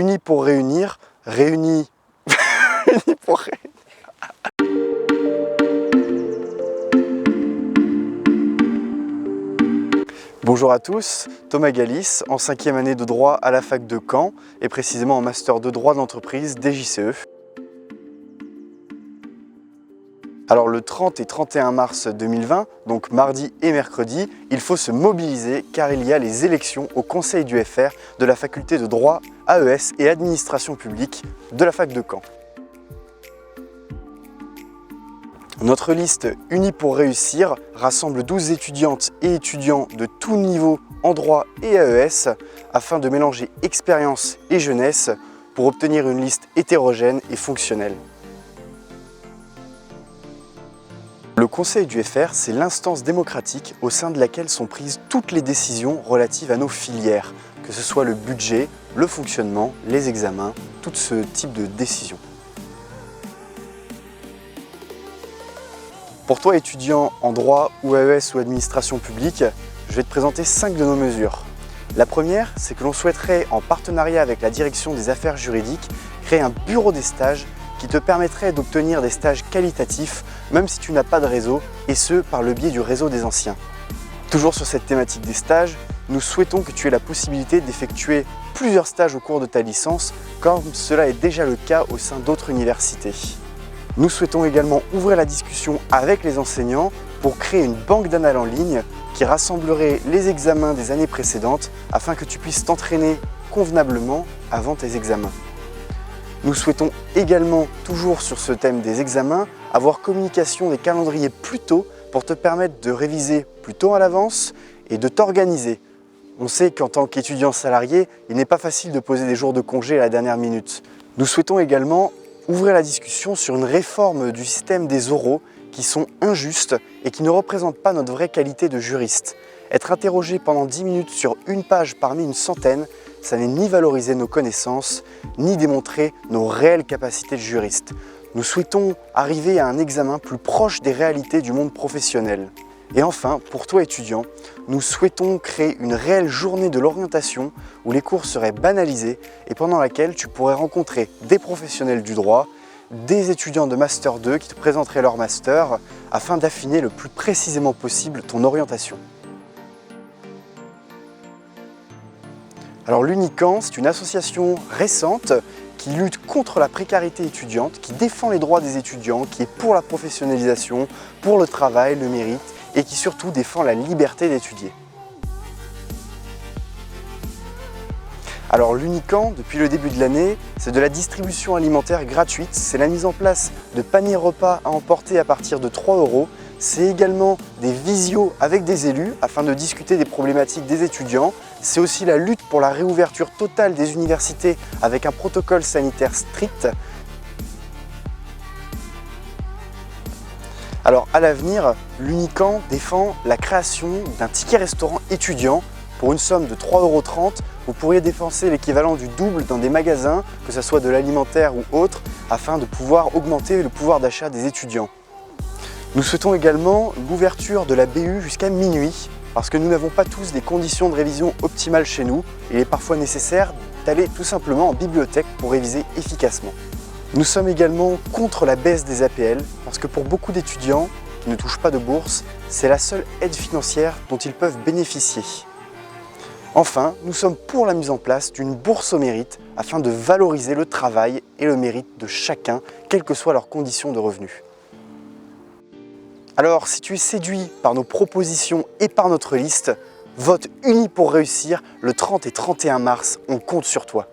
Unis pour réunir, réunis unis pour réunir. Bonjour à tous, Thomas Galis, en 5e année de droit à la fac de Caen et précisément en master de droit d'entreprise DJCE. Alors le 30 et 31 mars 2020, donc mardi et mercredi, il faut se mobiliser car il y a les élections au Conseil du FR de la faculté de droit, AES et administration publique de la fac de Caen. Notre liste Unis pour réussir rassemble 12 étudiantes et étudiants de tous niveaux en droit et AES afin de mélanger expérience et jeunesse pour obtenir une liste hétérogène et fonctionnelle. Le Conseil du FR, c'est l'instance démocratique au sein de laquelle sont prises toutes les décisions relatives à nos filières, que ce soit le budget, le fonctionnement, les examens, tout ce type de décisions. Pour toi, étudiant en droit ou AES ou administration publique, je vais te présenter 5 de nos mesures. La première, c'est que l'on souhaiterait, en partenariat avec la direction des affaires juridiques, créer un bureau des stages qui te permettrait d'obtenir des stages qualitatifs, même si tu n'as pas de réseau, et ce, par le biais du réseau des anciens. Toujours sur cette thématique des stages, nous souhaitons que tu aies la possibilité d'effectuer plusieurs stages au cours de ta licence, comme cela est déjà le cas au sein d'autres universités. Nous souhaitons également ouvrir la discussion avec les enseignants pour créer une banque d'annales en ligne qui rassemblerait les examens des années précédentes afin que tu puisses t'entraîner convenablement avant tes examens. Nous souhaitons également, toujours sur ce thème des examens, avoir communication des calendriers plus tôt pour te permettre de réviser plus tôt à l'avance et de t'organiser. On sait qu'en tant qu'étudiant salarié, il n'est pas facile de poser des jours de congé à la dernière minute. Nous souhaitons également ouvrir la discussion sur une réforme du système des oraux qui sont injustes et qui ne représentent pas notre vraie qualité de juriste. Être interrogé pendant 10 minutes sur une page parmi une centaine, ça n'est ni valoriser nos connaissances, ni démontrer nos réelles capacités de juriste. Nous souhaitons arriver à un examen plus proche des réalités du monde professionnel. Et enfin, pour toi étudiant, nous souhaitons créer une réelle journée de l'orientation où les cours seraient banalisés et pendant laquelle tu pourrais rencontrer des professionnels du droit, des étudiants de Master 2 qui te présenteraient leur Master afin d'affiner le plus précisément possible ton orientation. Alors l'Unicamp, c'est une association récente qui lutte contre la précarité étudiante, qui défend les droits des étudiants, qui est pour la professionnalisation, pour le travail, le mérite et qui surtout défend la liberté d'étudier. Alors l'Unicamp, depuis le début de l'année, c'est de la distribution alimentaire gratuite, c'est la mise en place de paniers repas à emporter à partir de 3 €. C'est également des visios avec des élus afin de discuter des problématiques des étudiants. C'est aussi la lutte pour la réouverture totale des universités avec un protocole sanitaire strict. Alors à l'avenir, l'Unicamp défend la création d'un ticket restaurant étudiant. Pour une somme de 3,30 €, vous pourriez dépenser l'équivalent du double dans des magasins, que ce soit de l'alimentaire ou autre, afin de pouvoir augmenter le pouvoir d'achat des étudiants. Nous souhaitons également l'ouverture de la BU jusqu'à minuit, parce que nous n'avons pas tous des conditions de révision optimales chez nous. Il est parfois nécessaire d'aller tout simplement en bibliothèque pour réviser efficacement. Nous sommes également contre la baisse des APL, parce que pour beaucoup d'étudiants qui ne touchent pas de bourse, c'est la seule aide financière dont ils peuvent bénéficier. Enfin, nous sommes pour la mise en place d'une bourse au mérite afin de valoriser le travail et le mérite de chacun, quelles que soient leurs conditions de revenus. Alors, si tu es séduit par nos propositions et par notre liste, vote Unis pour réussir le 30 et 31 mars, on compte sur toi.